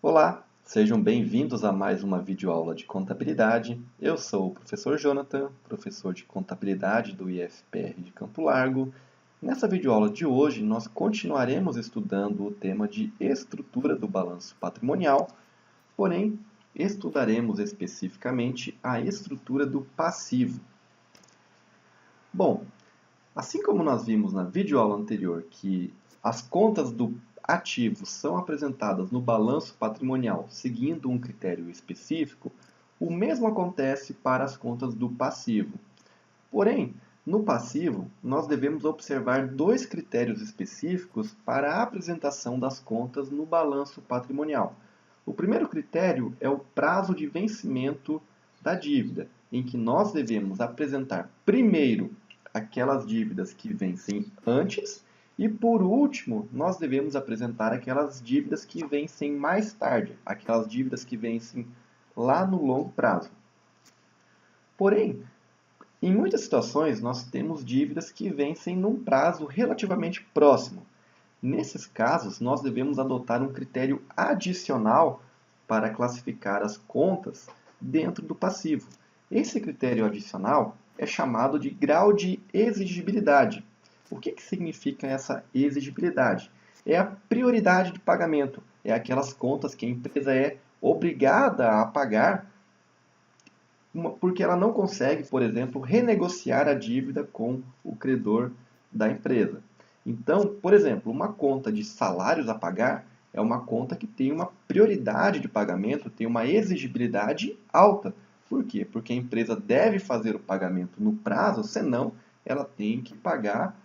Olá, sejam bem-vindos a mais uma videoaula de contabilidade. Eu sou o professor Jonathan, professor de contabilidade do IFPR de Campo Largo. Nessa videoaula de hoje, nós continuaremos estudando o tema de estrutura do balanço patrimonial, porém, estudaremos especificamente a estrutura do passivo. Bom, assim como nós vimos na videoaula anterior que as contas do ativo são apresentadas no balanço patrimonial seguindo um critério específico, o mesmo acontece para as contas do passivo. Porém, no passivo, nós devemos observar dois critérios específicos para a apresentação das contas no balanço patrimonial. O primeiro critério é o prazo de vencimento da dívida, em que nós devemos apresentar primeiro aquelas dívidas que vencem antes e, por último, nós devemos apresentar aquelas dívidas que vencem mais tarde, aquelas dívidas que vencem lá no longo prazo. Porém, em muitas situações, nós temos dívidas que vencem num prazo relativamente próximo. Nesses casos, nós devemos adotar um critério adicional para classificar as contas dentro do passivo. Esse critério adicional é chamado de grau de exigibilidade. O que significa essa exigibilidade? É a prioridade de pagamento, é aquelas contas que a empresa é obrigada a pagar porque ela não consegue, por exemplo, renegociar a dívida com o credor da empresa. Então, por exemplo, uma conta de salários a pagar é uma conta que tem uma prioridade de pagamento, tem uma exigibilidade alta. Por quê? Porque a empresa deve fazer o pagamento no prazo, senão ela tem que pagar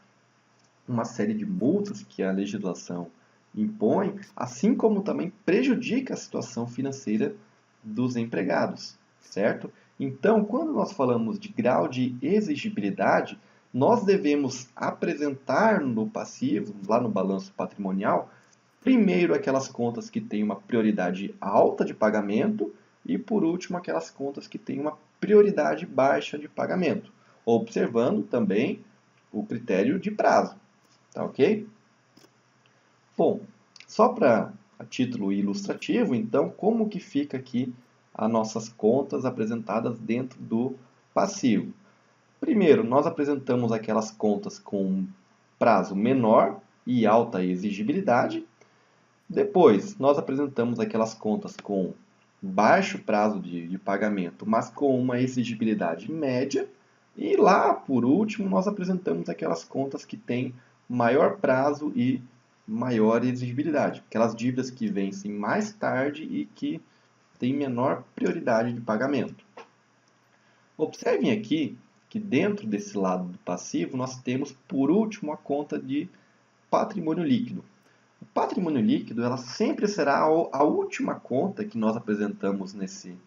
uma série de multas que a legislação impõe, assim como também prejudica a situação financeira dos empregados, certo? Então, quando nós falamos de grau de exigibilidade, nós devemos apresentar no passivo, lá no balanço patrimonial, primeiro aquelas contas que têm uma prioridade alta de pagamento e, por último, aquelas contas que têm uma prioridade baixa de pagamento, observando também o critério de prazo, tá ok? Bom, só para a título ilustrativo, então, como que fica aqui as nossas contas apresentadas dentro do passivo? Primeiro, nós apresentamos aquelas contas com prazo menor e alta exigibilidade. Depois, nós apresentamos aquelas contas com baixo prazo de pagamento, mas com uma exigibilidade média. E lá, por último, nós apresentamos aquelas contas que têm maior prazo e maior exigibilidade, aquelas dívidas que vencem mais tarde e que têm menor prioridade de pagamento. Observem aqui que dentro desse lado do passivo nós temos, por último, a conta de patrimônio líquido. O patrimônio líquido ela sempre será a última conta que nós apresentaremos nesse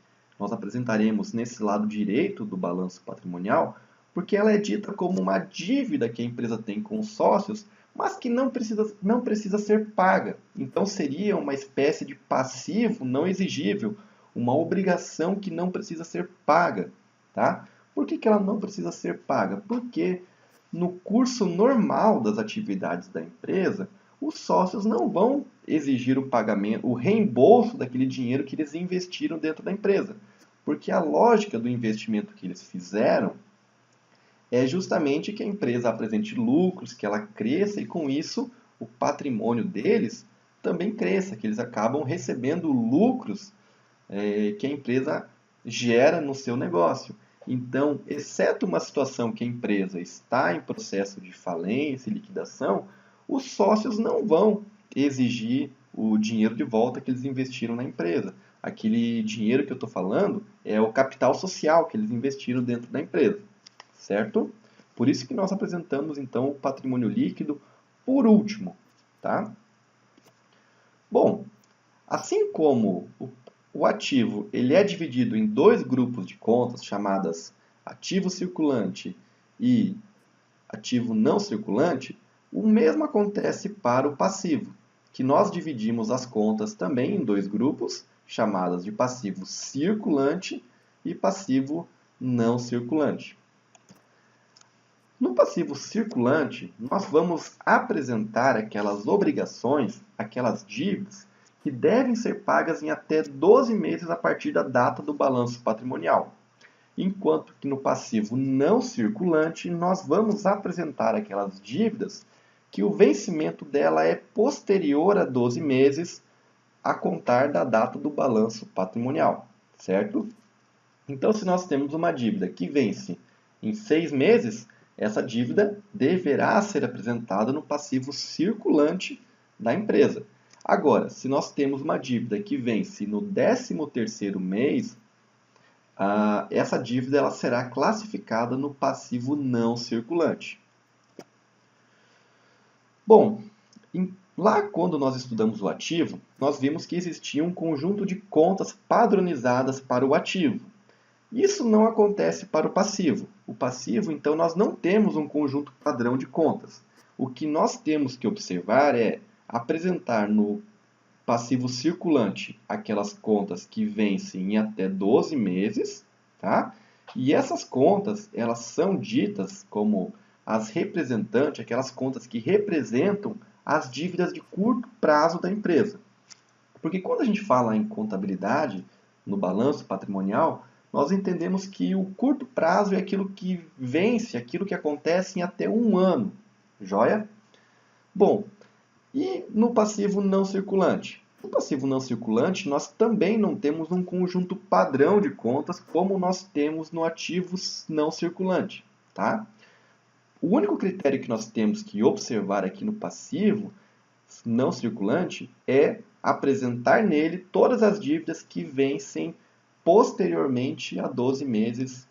lado direito do balanço patrimonial, porque ela é dita como uma dívida que a empresa tem com os sócios, mas que não precisa ser paga. Então seria uma espécie de passivo não exigível, uma obrigação que não precisa ser paga. Tá? Por que ela não precisa ser paga? Porque no curso normal das atividades da empresa, os sócios não vão exigir o pagamento, o reembolso daquele dinheiro que eles investiram dentro da empresa. Porque a lógica do investimento que eles fizeram é justamente que a empresa apresente lucros, que ela cresça e com isso o patrimônio deles também cresça, que eles acabam recebendo lucros que a empresa gera no seu negócio. Então, exceto uma situação que a empresa está em processo de falência e liquidação, os sócios não vão exigir o dinheiro de volta que eles investiram na empresa. Aquele dinheiro que eu estou falando é o capital social que eles investiram dentro da empresa, certo? Por isso que nós apresentamos, então, o patrimônio líquido por último, tá? Bom, assim como o ativo ele é dividido em dois grupos de contas chamadas ativo circulante e ativo não circulante, o mesmo acontece para o passivo, que nós dividimos as contas também em dois grupos, chamadas de passivo circulante e passivo não circulante. No passivo circulante, nós vamos apresentar aquelas obrigações, aquelas dívidas que devem ser pagas em até 12 meses a partir da data do balanço patrimonial. Enquanto que no passivo não circulante, nós vamos apresentar aquelas dívidas que o vencimento dela é posterior a 12 meses a contar da data do balanço patrimonial, certo? Então, se nós temos uma dívida que vence em 6 meses, essa dívida deverá ser apresentada no passivo circulante da empresa. Agora, se nós temos uma dívida que vence no 13º mês, essa dívida ela será classificada no passivo não circulante. Bom, lá quando nós estudamos o ativo, nós vimos que existia um conjunto de contas padronizadas para o ativo. Isso não acontece para o passivo. O passivo, então, nós não temos um conjunto padrão de contas. O que nós temos que observar é apresentar no passivo circulante aquelas contas que vencem em até 12 meses, tá? E essas contas, elas são ditas como as representantes, aquelas contas que representam as dívidas de curto prazo da empresa. Porque quando a gente fala em contabilidade, no balanço patrimonial, nós entendemos que o curto prazo é aquilo que vence, aquilo que acontece em até um ano. Joia? Bom, e no passivo não circulante? No passivo não circulante, nós também não temos um conjunto padrão de contas como nós temos no ativo não circulante. Tá? O único critério que nós temos que observar aqui no passivo não circulante é apresentar nele todas as dívidas que vencem posteriormente a 12 meses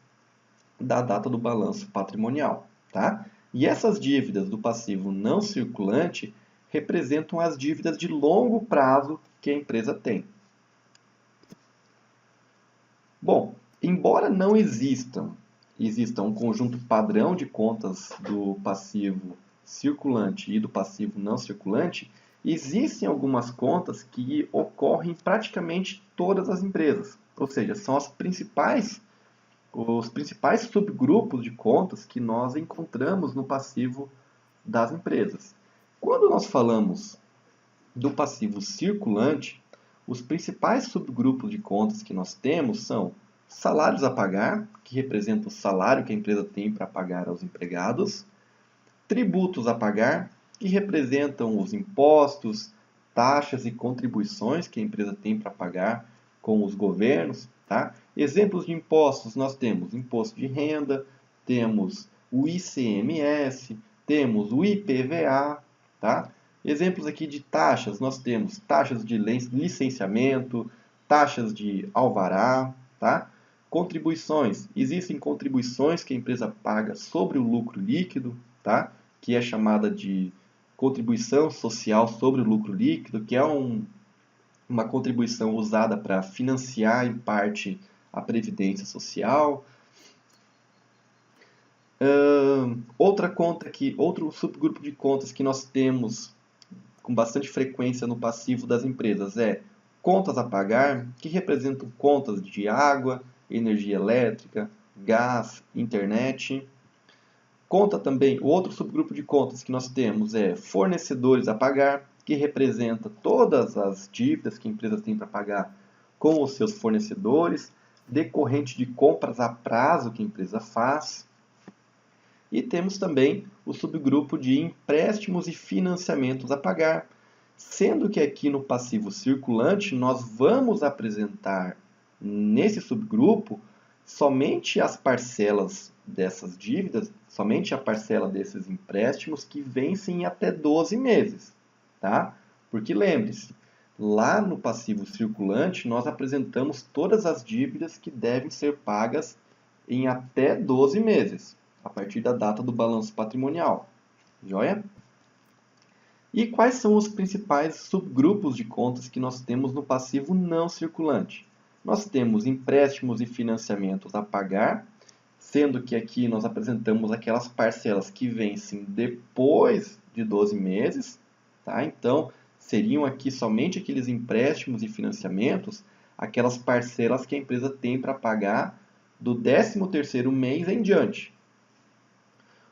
da data do balanço patrimonial. Tá? E essas dívidas do passivo não circulante representam as dívidas de longo prazo que a empresa tem. Bom, embora não exista um conjunto padrão de contas do passivo circulante e do passivo não circulante, existem algumas contas que ocorrem em praticamente todas as empresas. Ou seja, são os principais subgrupos de contas que nós encontramos no passivo das empresas. Quando nós falamos do passivo circulante, os principais subgrupos de contas que nós temos são salários a pagar, que representa o salário que a empresa tem para pagar aos empregados, tributos a pagar, que representam os impostos, taxas e contribuições que a empresa tem para pagar com os governos. Tá? Exemplos de impostos, nós temos imposto de renda, temos o ICMS, temos o IPVA. Tá? Exemplos aqui de taxas, nós temos taxas de licenciamento, taxas de alvará. Tá? Contribuições, existem contribuições que a empresa paga sobre o lucro líquido, tá? Que é chamada de contribuição social sobre o lucro líquido, que é uma contribuição usada para financiar em parte a previdência social. Outro subgrupo de contas que nós temos com bastante frequência no passivo das empresas é contas a pagar, que representam contas de água, energia elétrica, gás, internet. Outro subgrupo de contas que nós temos é fornecedores a pagar, que representa todas as dívidas que a empresa tem para pagar com os seus fornecedores, decorrente de compras a prazo que a empresa faz. E temos também o subgrupo de empréstimos e financiamentos a pagar, sendo que aqui no passivo circulante nós vamos apresentar nesse subgrupo somente as parcelas dessas dívidas, somente a parcela desses empréstimos que vencem em até 12 meses. Tá? Porque lembre-se, lá no passivo circulante nós apresentamos todas as dívidas que devem ser pagas em até 12 meses, a partir da data do balanço patrimonial. Joia? E quais são os principais subgrupos de contas que nós temos no passivo não circulante? Nós temos empréstimos e financiamentos a pagar, sendo que aqui nós apresentamos aquelas parcelas que vencem depois de 12 meses. Tá? Então, seriam aqui somente aqueles empréstimos e financiamentos, aquelas parcelas que a empresa tem para pagar do 13º mês em diante.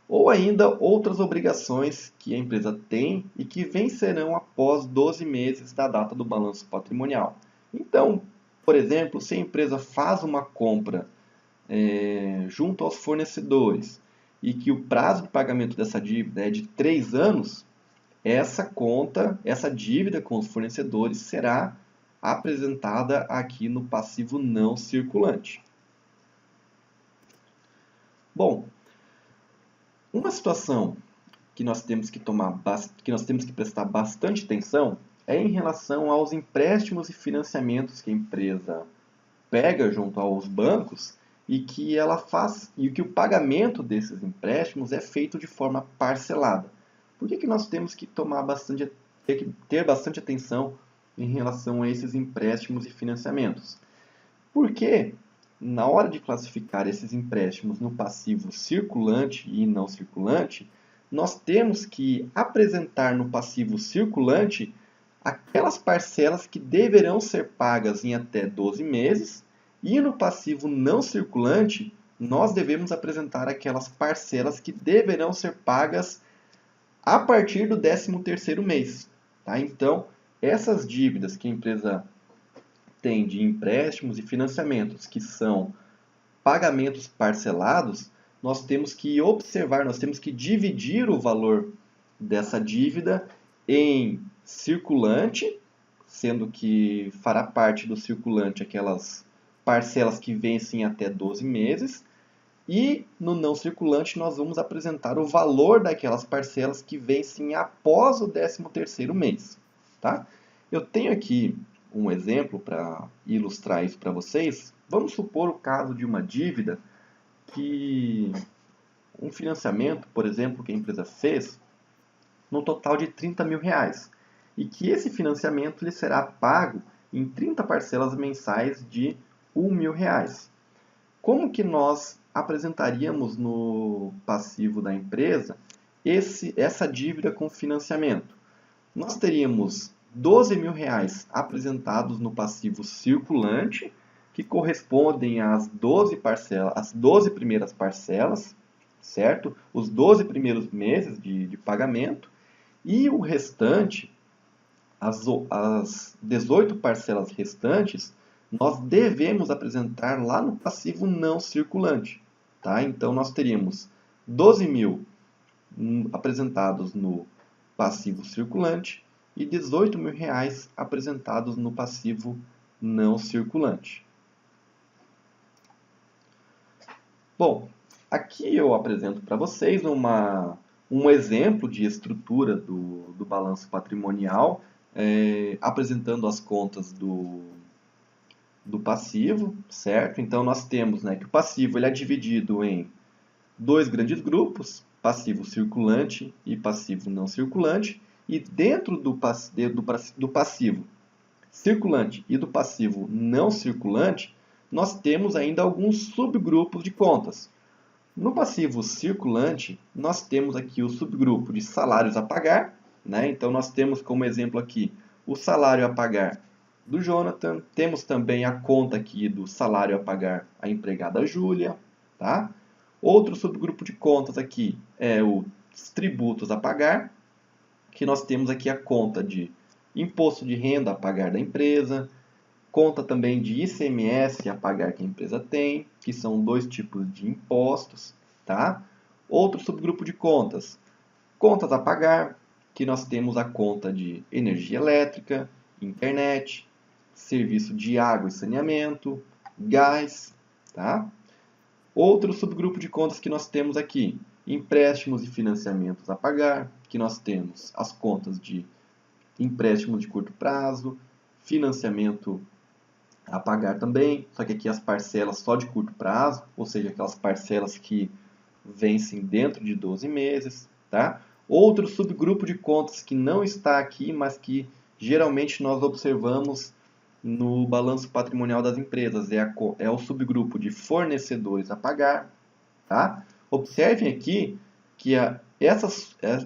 ou ainda outras obrigações que a empresa tem e que vencerão após 12 meses da data do balanço patrimonial. Então, por exemplo, se a empresa faz uma compra junto aos fornecedores e que o prazo de pagamento dessa dívida é de 3 anos, essa dívida com os fornecedores será apresentada aqui no passivo não circulante. Bom, uma situação que nós temos que prestar bastante atenção é em relação aos empréstimos e financiamentos que a empresa pega junto aos bancos e que o pagamento desses empréstimos é feito de forma parcelada. Por que nós temos que ter bastante atenção em relação a esses empréstimos e financiamentos? Porque na hora de classificar esses empréstimos no passivo circulante e não circulante, nós temos que apresentar no passivo circulante aquelas parcelas que deverão ser pagas em até 12 meses, e no passivo não circulante, nós devemos apresentar aquelas parcelas que deverão ser pagas a partir do 13º mês. Tá? Então, essas dívidas que a empresa tem de empréstimos e financiamentos, que são pagamentos parcelados, nós temos que observar, nós temos que dividir o valor dessa dívida em circulante, sendo que fará parte do circulante aquelas parcelas que vencem até 12 meses, e no não circulante nós vamos apresentar o valor daquelas parcelas que vencem após o 13º mês. Tá? Eu tenho aqui um exemplo para ilustrar isso para vocês. Vamos supor o caso de uma dívida que um financiamento, por exemplo, que a empresa fez no total de R$30.000 e que esse financiamento lhe será pago em 30 parcelas mensais de R$1.000. Como que nós apresentaríamos no passivo da empresa essa dívida com financiamento? Nós teríamos R$12.000 apresentados no passivo circulante, que correspondem às 12 primeiras parcelas, certo? Os 12 primeiros meses de pagamento, e o restante, as 18 parcelas restantes, nós devemos apresentar lá no passivo não circulante. Tá? Então, nós teríamos R$12.000 apresentados no passivo circulante e R$18.000 apresentados no passivo não circulante. Bom, aqui eu apresento para vocês um exemplo de estrutura do balanço patrimonial, apresentando as contas do passivo, certo? Então, nós temos que o passivo ele é dividido em dois grandes grupos, passivo circulante e passivo não circulante, e dentro do passivo circulante e do passivo não circulante, nós temos ainda alguns subgrupos de contas. No passivo circulante, nós temos aqui o subgrupo de salários a pagar, Então, nós temos como exemplo aqui o salário a pagar do Jonathan, temos também a conta aqui do salário a pagar à empregada Júlia, tá? Outro subgrupo de contas aqui é os tributos a pagar, que nós temos aqui a conta de imposto de renda a pagar da empresa, conta também de ICMS a pagar que a empresa tem, que são dois tipos de impostos, tá? Outro subgrupo de contas, contas a pagar, que nós temos a conta de energia elétrica, internet, serviço de água e saneamento, gás, tá? Outro subgrupo de contas que nós temos aqui, empréstimos e financiamentos a pagar, que nós temos as contas de empréstimos de curto prazo, financiamento a pagar também, só que aqui as parcelas só de curto prazo, ou seja, aquelas parcelas que vencem dentro de 12 meses, tá? Outro subgrupo de contas que não está aqui, mas que geralmente nós observamos no balanço patrimonial das empresas, é o subgrupo de fornecedores a pagar, tá? Observem aqui que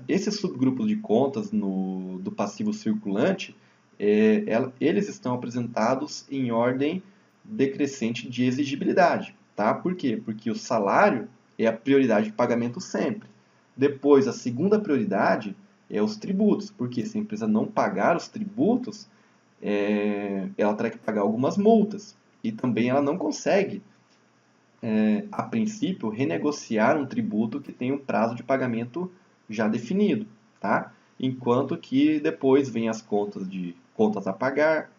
esses subgrupos de contas do passivo circulante, eles estão apresentados em ordem decrescente de exigibilidade. Tá? Por quê? Porque o salário é a prioridade de pagamento sempre. Depois, a segunda prioridade é os tributos, porque se a empresa não pagar os tributos, ela terá que pagar algumas multas. E também ela não consegue, a princípio, renegociar um tributo que tem um prazo de pagamento já definido, tá? Enquanto que depois vem as contas a pagar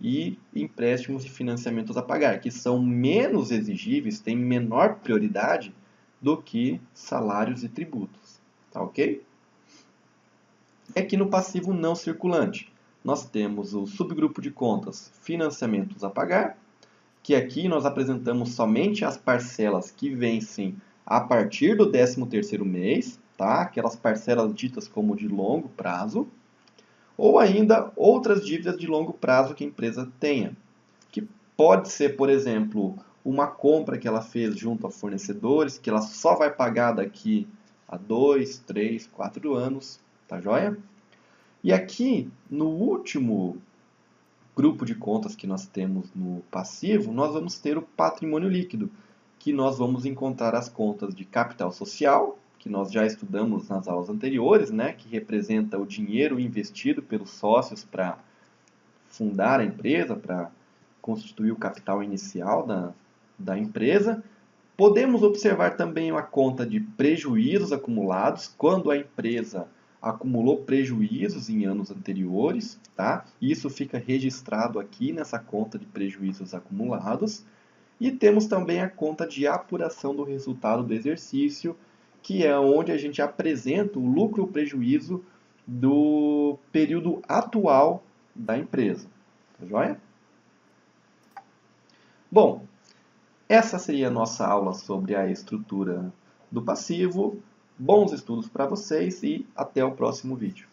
e empréstimos e financiamentos a pagar, que são menos exigíveis, têm menor prioridade do que salários e tributos, tá ok? E aqui no passivo não circulante, nós temos o subgrupo de contas financiamentos a pagar, que aqui nós apresentamos somente as parcelas que vencem a partir do 13º mês, tá? Aquelas parcelas ditas como de longo prazo, ou ainda outras dívidas de longo prazo que a empresa tenha, que pode ser, por exemplo, uma compra que ela fez junto a fornecedores, que ela só vai pagar daqui a 2, 3, 4 anos, tá joia? E aqui, no último grupo de contas que nós temos no passivo, nós vamos ter o patrimônio líquido, que nós vamos encontrar as contas de capital social, que nós já estudamos nas aulas anteriores, né, que representa o dinheiro investido pelos sócios para fundar a empresa, para constituir o capital inicial da empresa. Podemos observar também a conta de prejuízos acumulados, quando a empresa acumulou prejuízos em anos anteriores, tá? Isso fica registrado aqui nessa conta de prejuízos acumulados. E temos também a conta de apuração do resultado do exercício, que é onde a gente apresenta o lucro ou prejuízo do período atual da empresa. Tá joia? Bom, essa seria a nossa aula sobre a estrutura do passivo. Bons estudos para vocês e até o próximo vídeo.